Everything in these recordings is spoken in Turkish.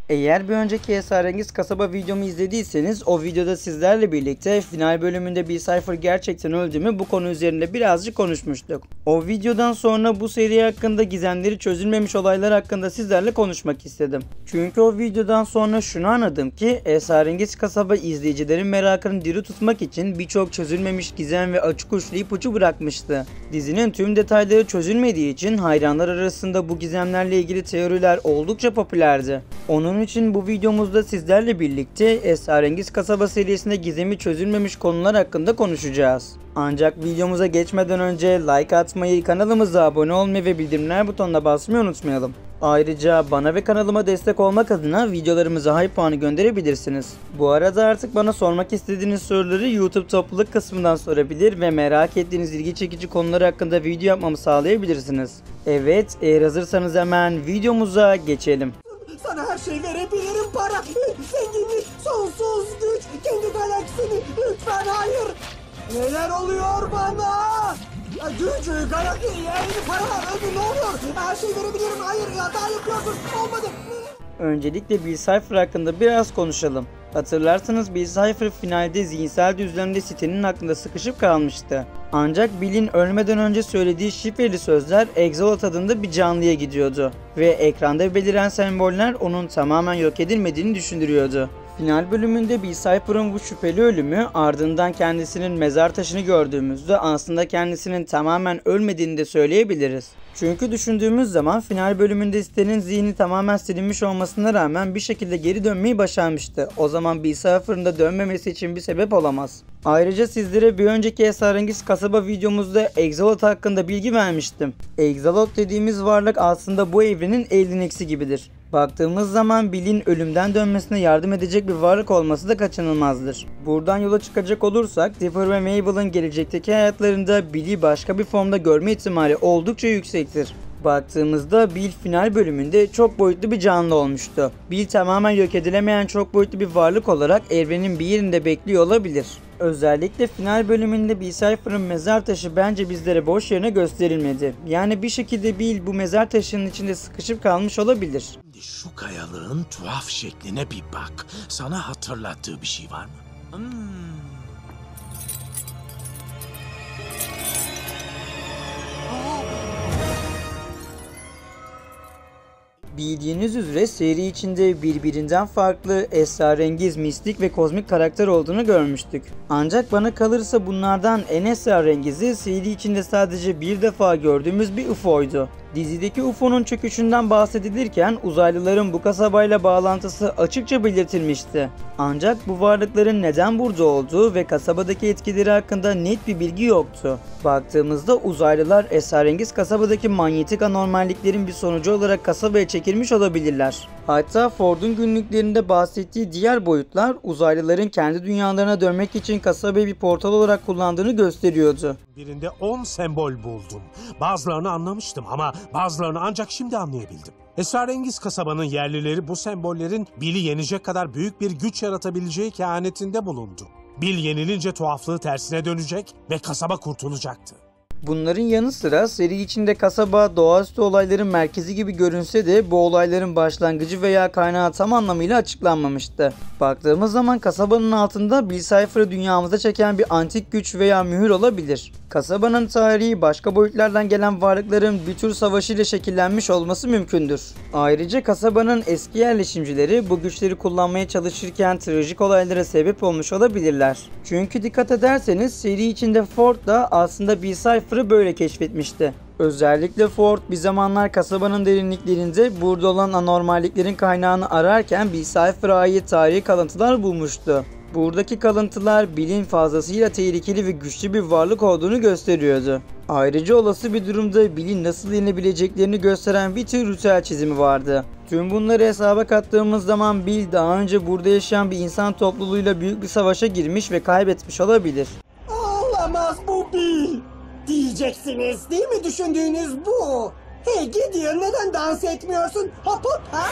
Eğer bir önceki Esrarengiz Kasaba videomu izlediyseniz o videoda sizlerle birlikte final bölümünde Bill Cipher gerçekten öldü mü bu konu üzerinde birazcık konuşmuştuk. O videodan sonra bu seri hakkında gizemleri çözülmemiş olaylar hakkında sizlerle konuşmak istedim. Çünkü o videodan sonra şunu anladım ki Esrarengiz Kasaba izleyicilerin merakını diri tutmak için birçok çözülmemiş gizem ve açık uçlu ipucu bırakmıştı. Dizinin tüm detayları çözülmediği için hayranlar arasında bu gizemlerle ilgili teoriler oldukça popülerdi. Onun için bu videomuzda sizlerle birlikte Esrarengiz Kasaba serisinde gizemi çözülmemiş konular hakkında konuşacağız. Ancak videomuza geçmeden önce like atmayı, kanalımıza abone olmayı ve bildirimler butonuna basmayı unutmayalım. Ayrıca bana ve kanalıma destek olmak adına videolarımıza hype puanı gönderebilirsiniz. Bu arada artık bana sormak istediğiniz soruları YouTube topluluk kısmından sorabilir ve merak ettiğiniz ilgi çekici konular hakkında video yapmamı sağlayabilirsiniz. Evet, eğer hazırsanız hemen videomuza geçelim. Sana her şeyi verebilirim, para, zenginlik, sonsuz güç, kendi galaksini, lütfen hayır. Neler oluyor bana? Güç, galaksi, para, ne oluyor? Her şeyi verebilirim, hayır, hata yapıyorsun, olmadı. Öncelikle Bill Cipher hakkında biraz konuşalım. Hatırlarsanız Bill Cipher finalde zihinsel düzlemde sitenin aklında sıkışıp kalmıştı. Ancak Bill'in ölmeden önce söylediği şifreli sözler Exolot adında bir canlıya gidiyordu ve ekranda beliren semboller onun tamamen yok edilmediğini düşündürüyordu. Final bölümünde Bill Cipher'ın bu şüpheli ölümü ardından kendisinin mezar taşını gördüğümüzde aslında kendisinin tamamen ölmediğini de söyleyebiliriz. Çünkü düşündüğümüz zaman final bölümünde sitenin zihni tamamen silinmiş olmasına rağmen bir şekilde geri dönmeyi başarmıştı. O zaman Bill Cipher'ın da dönmemesi için bir sebep olamaz. Ayrıca sizlere bir önceki Esrarengiz Kasaba videomuzda Exolot hakkında bilgi vermiştim. Exolot dediğimiz varlık aslında bu evrenin Eldineks'i gibidir. Baktığımız zaman Bill'in ölümden dönmesine yardım edecek bir varlık olması da kaçınılmazdır. Buradan yola çıkacak olursak Dipper ve Mabel'ın gelecekteki hayatlarında Bill'i başka bir formda görme ihtimali oldukça yüksektir. Baktığımızda Bill final bölümünde çok boyutlu bir canlı olmuştu. Bill tamamen yok edilemeyen çok boyutlu bir varlık olarak evrenin bir yerinde bekliyor olabilir. Özellikle final bölümünde Bill Cipher'ın mezar taşı bence bizlere boş yerine gösterilmedi. Yani bir şekilde Bill bu mezar taşının içinde sıkışıp kalmış olabilir. Şimdi şu kayalığın tuhaf şekline bir bak. Sana hatırlattığı bir şey var mı? Bildiğiniz üzere seri içinde birbirinden farklı, esrarengiz, mistik ve kozmik karakter olduğunu görmüştük. Ancak bana kalırsa bunlardan en esrarengizi seri içinde sadece bir defa gördüğümüz bir UFO'ydu. Dizideki UFO'nun çöküşünden bahsedilirken uzaylıların bu kasabayla bağlantısı açıkça belirtilmişti. Ancak bu varlıkların neden burada olduğu ve kasabadaki etkileri hakkında net bir bilgi yoktu. Baktığımızda uzaylılar esrarengiz kasabadaki manyetik anormalliklerin bir sonucu olarak kasabaya çekilmiş olabilirler. Hatta Ford'un günlüklerinde bahsettiği diğer boyutlar uzaylıların kendi dünyalarına dönmek için kasabayı bir portal olarak kullandığını gösteriyordu. Birinde 10 sembol buldum. Bazılarını anlamıştım ama bazılarını ancak şimdi anlayabildim. Esrarengiz kasabanın yerlileri bu sembollerin Bill'i yenecek kadar büyük bir güç yaratabileceği kehanetinde bulundu. Bill yenilince tuhaflığı tersine dönecek ve kasaba kurtulacaktı. Bunların yanı sıra seri içinde kasaba doğaüstü olayların merkezi gibi görünse de bu olayların başlangıcı veya kaynağı tam anlamıyla açıklanmamıştı. Baktığımız zaman kasabanın altında Bill Cipher'ı dünyamıza çeken bir antik güç veya mühür olabilir. Kasabanın tarihi başka boyutlardan gelen varlıkların bir tür savaşıyla şekillenmiş olması mümkündür. Ayrıca kasabanın eski yerleşimcileri bu güçleri kullanmaya çalışırken trajik olaylara sebep olmuş olabilirler. Çünkü dikkat ederseniz seri içinde Ford da aslında Bill Cipher'ı böyle keşfetmişti. Özellikle Ford bir zamanlar kasabanın derinliklerinde burada olan anormalliklerin kaynağını ararken Bill Cipher'a ait tarihi kalıntılar bulmuştu. Buradaki kalıntılar Bill'in fazlasıyla tehlikeli ve güçlü bir varlık olduğunu gösteriyordu. Ayrıca olası bir durumda Bill'in nasıl yenebileceklerini gösteren bir tür ritüel çizimi vardı. Tüm bunları hesaba kattığımız zaman Bill daha önce burada yaşayan bir insan topluluğuyla büyük bir savaşa girmiş ve kaybetmiş olabilir. Olamaz bu Bill. Diyeceksiniz değil mi, düşündüğünüz bu? Hey Gideon, neden dans etmiyorsun? Hop hop ha?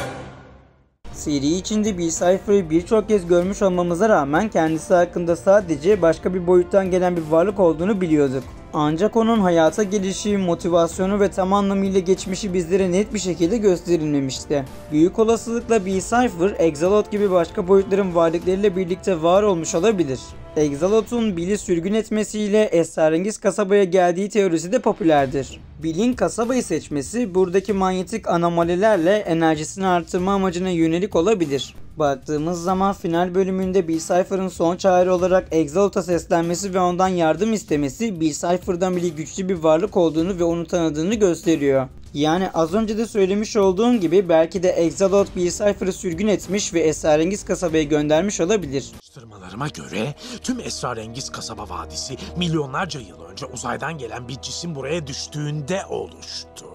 Seri içinde Bill Cipher'ı birçok kez görmüş olmamıza rağmen kendisi hakkında sadece başka bir boyuttan gelen bir varlık olduğunu biliyorduk. Ancak onun hayata gelişi, motivasyonu ve tam anlamıyla geçmişi bizlere net bir şekilde gösterilmemişti. Büyük olasılıkla B-Cypher, Exalot gibi başka boyutların varlıklarıyla birlikte var olmuş olabilir. Exalot'un Bill'i sürgün etmesiyle esrarengiz kasabaya geldiği teorisi de popülerdir. Bill'in kasabayı seçmesi buradaki manyetik anomalilerle enerjisini artırma amacına yönelik olabilir. Baktığımız zaman final bölümünde B-Cypher'ın son çare olarak Exalot'a seslenmesi ve ondan yardım istemesi B-Cypher'dan bile güçlü bir varlık olduğunu ve onu tanıdığını gösteriyor. Yani az önce de söylemiş olduğum gibi belki de Exalot B-Cypher'ı sürgün etmiş ve esrarengiz kasabaya göndermiş olabilir. Araştırmalarıma göre tüm esrarengiz kasaba vadisi milyonlarca yıl önce uzaydan gelen bir cisim buraya düştüğünde oluştu.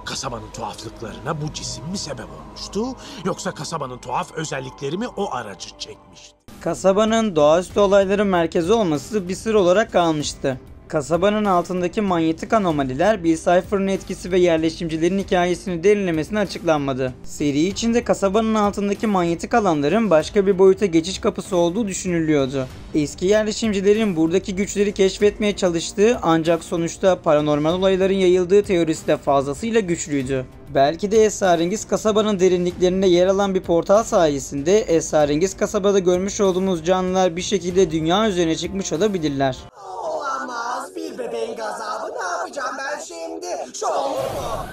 Kasabanın tuhaflıklarına bu cisim mi sebep olmuştu, yoksa kasabanın tuhaf özellikleri mi o aracı çekmişti? Kasabanın doğaüstü olayların merkezi olması bir sır olarak kalmıştı. Kasabanın altındaki manyetik anomaliler B-Cypher'ın etkisi ve yerleşimcilerin hikayesini derinlemesine açıklanmadı. Seri içinde kasabanın altındaki manyetik alanların başka bir boyuta geçiş kapısı olduğu düşünülüyordu. Eski yerleşimcilerin buradaki güçleri keşfetmeye çalıştığı ancak sonuçta paranormal olayların yayıldığı teorisi de fazlasıyla güçlüydü. Belki de esrarengiz kasabanın derinliklerinde yer alan bir portal sayesinde esrarengiz kasabada görmüş olduğumuz canlılar bir şekilde dünya üzerine çıkmış olabilirler. Olamaz. Bir bebeğin gazabı. Ne yapacağım ben şimdi? Şu olur mu?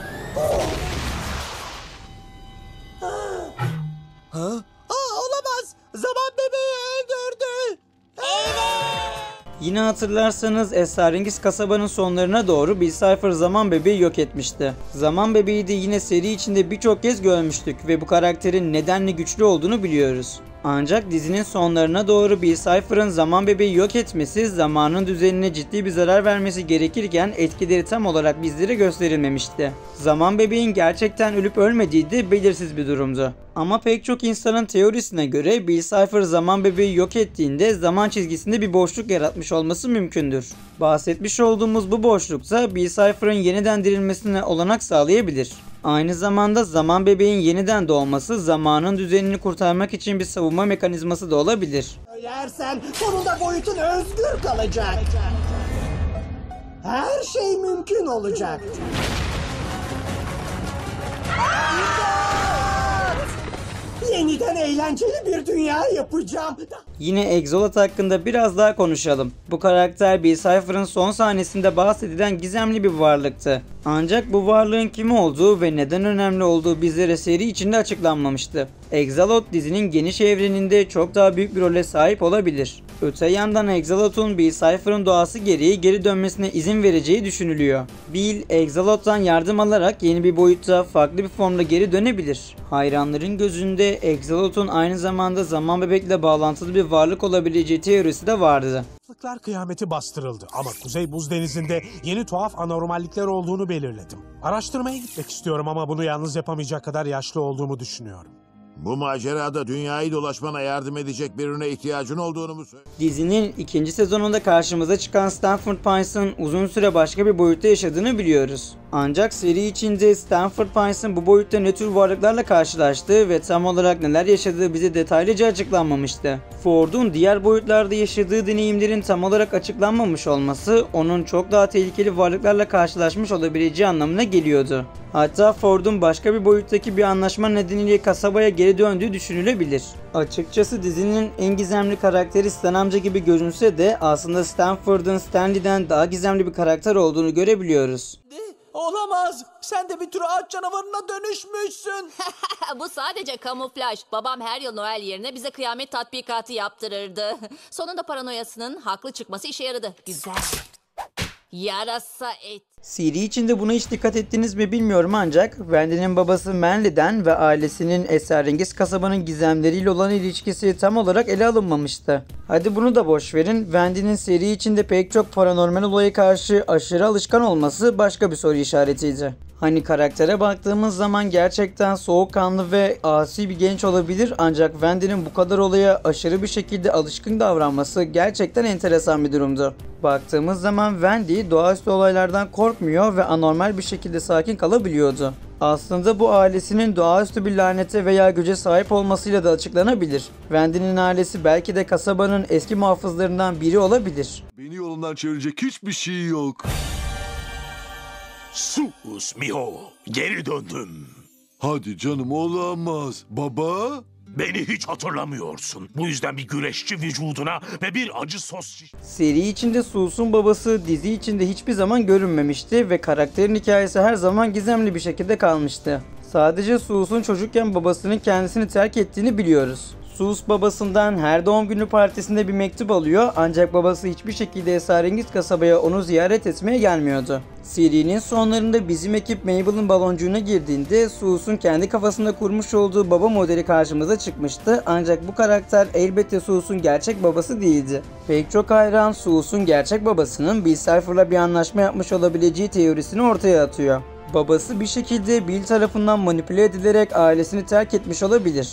Olamaz. Zaman bebeği öldürdü. Yine hatırlarsanız esrarengiz kasabanın sonlarına doğru B-Cypher zaman bebeği yok etmişti. Zaman bebeği de yine seri içinde birçok kez görmüştük ve bu karakterin nedenli güçlü olduğunu biliyoruz. Ancak dizinin sonlarına doğru B-Cypher'ın zaman bebeği yok etmesi zamanın düzenine ciddi bir zarar vermesi gerekirken etkileri tam olarak bizlere gösterilmemişti. Zaman bebeğin gerçekten ölüp ölmediği de belirsiz bir durumdu. Ama pek çok insanın teorisine göre B-Cypher zaman bebeği yok ettiğinde zaman çizgisinde bir boşluk yaratmış olması mümkündür. Bahsetmiş olduğumuz bu boşluksa B-Cypher'ın yeniden dirilmesine olanak sağlayabilir. Aynı zamanda zaman bebeğin yeniden doğması zamanın düzenini kurtarmak için bir savunma mekanizması da olabilir. Yersen sonunda boyutun özgür kalacak. Her şey mümkün olacak. Yeniden eğlenceli bir dünya yapacağım. Yine Exalot hakkında biraz daha konuşalım. Bu karakter B-Cypher'ın son sahnesinde bahsedilen gizemli bir varlıktı. Ancak bu varlığın kim olduğu ve neden önemli olduğu bizlere seri içinde açıklanmamıştı. Exalot dizinin geniş evreninde çok daha büyük bir role sahip olabilir. Öte yandan Exalot'un B-Cypher'ın doğası gereği geri dönmesine izin vereceği düşünülüyor. Bill, Exalot'tan yardım alarak yeni bir boyutta farklı bir formda geri dönebilir. Hayranların gözünde Exalot'un aynı zamanda zaman bebekle bağlantılı bir varlık olabileceği teorisi de vardı. Tuhaflıklar kıyameti bastırıldı ama Kuzey Buz Denizi'nde yeni tuhaf anormallikler olduğunu belirledim. Araştırmaya gitmek istiyorum ama bunu yalnız yapamayacak kadar yaşlı olduğumu düşünüyorum. Bu macerada dünyayı dolaşmana yardım edecek birine ihtiyacın olduğunu mu söylüyorsun? Dizinin ikinci sezonunda karşımıza çıkan Stanford Pines'ın uzun süre başka bir boyutta yaşadığını biliyoruz. Ancak seri içinde Stanford Pines'ın bu boyutta ne tür varlıklarla karşılaştığı ve tam olarak neler yaşadığı bize detaylıca açıklanmamıştı. Ford'un diğer boyutlarda yaşadığı deneyimlerin tam olarak açıklanmamış olması onun çok daha tehlikeli varlıklarla karşılaşmış olabileceği anlamına geliyordu. Hatta Ford'un başka bir boyuttaki bir anlaşma nedeniyle kasabaya geri döndüğü düşünülebilir. Açıkçası dizinin en gizemli karakteri Stan amca gibi görünse de aslında Stanford'un Stanley'den daha gizemli bir karakter olduğunu görebiliyoruz. Olamaz. Sen de bir tür ağaç canavarına dönüşmüşsün. Bu sadece kamuflaj. Babam her yıl Noel yerine bize kıyamet tatbikatı yaptırırdı. Sonunda paranoyasının haklı çıkması işe yaradı. Güzel. Yarasa et. Seri içinde buna hiç dikkat ettiniz mi bilmiyorum ancak Wendy'nin babası Manly'den ve ailesinin esrarengiz kasabanın gizemleriyle olan ilişkisi tam olarak ele alınmamıştı. Hadi bunu da boş verin, Wendy'nin seri içinde pek çok paranormal olaya karşı aşırı alışkan olması başka bir soru işaretiydi. Hani karaktere baktığımız zaman gerçekten soğukkanlı ve asi bir genç olabilir ancak Wendy'nin bu kadar olaya aşırı bir şekilde alışkın davranması gerçekten enteresan bir durumdu. Baktığımız zaman Wendy doğaüstü olaylardan korkmuyor ve anormal bir şekilde sakin kalabiliyordu. Aslında bu ailesinin doğaüstü bir lanete veya güce sahip olmasıyla da açıklanabilir. Wendy'nin ailesi belki de kasabanın eski muhafızlarından biri olabilir. Beni yolundan çevirecek hiçbir şey yok. Sus Miho, geri döndüm. Hadi canım, olamaz. Baba? Beni hiç hatırlamıyorsun. Bu yüzden bir güreşçi vücuduna ve bir acı sos... Seri içinde Sus'un babası dizi içinde hiçbir zaman görünmemişti ve karakterin hikayesi her zaman gizemli bir şekilde kalmıştı. Sadece Sus'un çocukken babasının kendisini terk ettiğini biliyoruz. Sus babasından her doğum günü partisinde bir mektup alıyor ancak babası hiçbir şekilde esrarengiz kasabaya onu ziyaret etmeye gelmiyordu. Serinin sonlarında bizim ekip Mabel'ın baloncuğuna girdiğinde Sus'un kendi kafasında kurmuş olduğu baba modeli karşımıza çıkmıştı ancak bu karakter elbette Sus'un gerçek babası değildi. Pek çok hayran Sus'un gerçek babasının Bill Cipher'la bir anlaşma yapmış olabileceği teorisini ortaya atıyor. Babası bir şekilde Bill tarafından manipüle edilerek ailesini terk etmiş olabilir.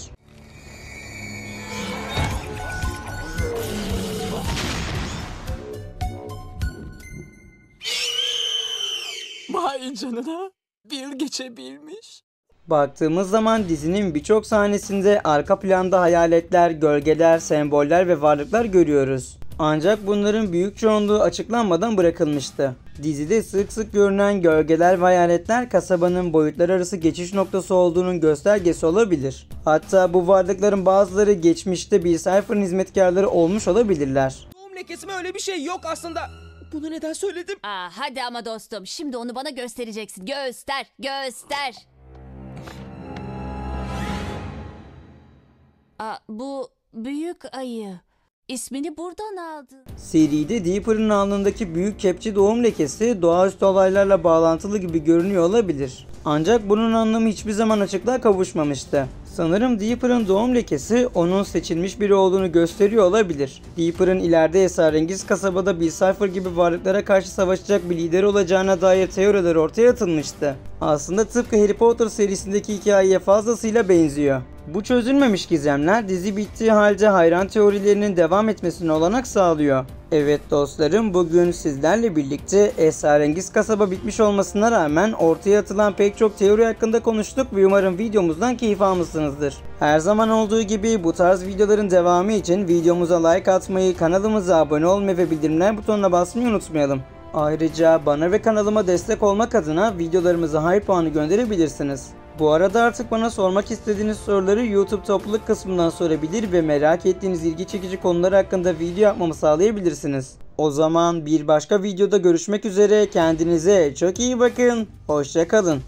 Vay canına, bir geçebilmiş. Baktığımız zaman dizinin birçok sahnesinde arka planda hayaletler, gölgeler, semboller ve varlıklar görüyoruz. Ancak bunların büyük çoğunluğu açıklanmadan bırakılmıştı. Dizide sık sık görünen gölgeler ve hayaletler kasabanın boyutlar arası geçiş noktası olduğunun göstergesi olabilir. Hatta bu varlıkların bazıları geçmişte Bill Cipher'ın hizmetkarları olmuş olabilirler. Doğum lekesi mi, öyle bir şey yok aslında. Bunu neden söyledim? Hadi ama dostum, şimdi onu bana göstereceksin. Göster, göster. Bu büyük ayı. İsmini buradan aldı. Seride Dipper'ın alnındaki büyük kepçe doğum lekesi doğaüstü olaylarla bağlantılı gibi görünüyor olabilir. Ancak bunun anlamı hiçbir zaman açıklığa kavuşmamıştı. Sanırım Dipper'ın doğum lekesi onun seçilmiş biri olduğunu gösteriyor olabilir. Dipper'ın ileride esrarengiz kasabada Bill Cipher gibi varlıklara karşı savaşacak bir lider olacağına dair teoriler ortaya atılmıştı. Aslında tıpkı Harry Potter serisindeki hikayeye fazlasıyla benziyor. Bu çözülmemiş gizemler dizi bittiği halde hayran teorilerinin devam etmesine olanak sağlıyor. Evet dostlarım, bugün sizlerle birlikte esrarengiz kasaba bitmiş olmasına rağmen ortaya atılan pek çok teori hakkında konuştuk ve umarım videomuzdan keyif almışsınızdır. Her zaman olduğu gibi bu tarz videoların devamı için videomuza like atmayı, kanalımıza abone olmayı ve bildirimler butonuna basmayı unutmayalım. Ayrıca bana ve kanalıma destek olmak adına videolarımıza high puanı gönderebilirsiniz. Bu arada artık bana sormak istediğiniz soruları YouTube topluluk kısmından sorabilir ve merak ettiğiniz ilgi çekici konular hakkında video yapmamı sağlayabilirsiniz. O zaman bir başka videoda görüşmek üzere, kendinize çok iyi bakın, hoşça kalın.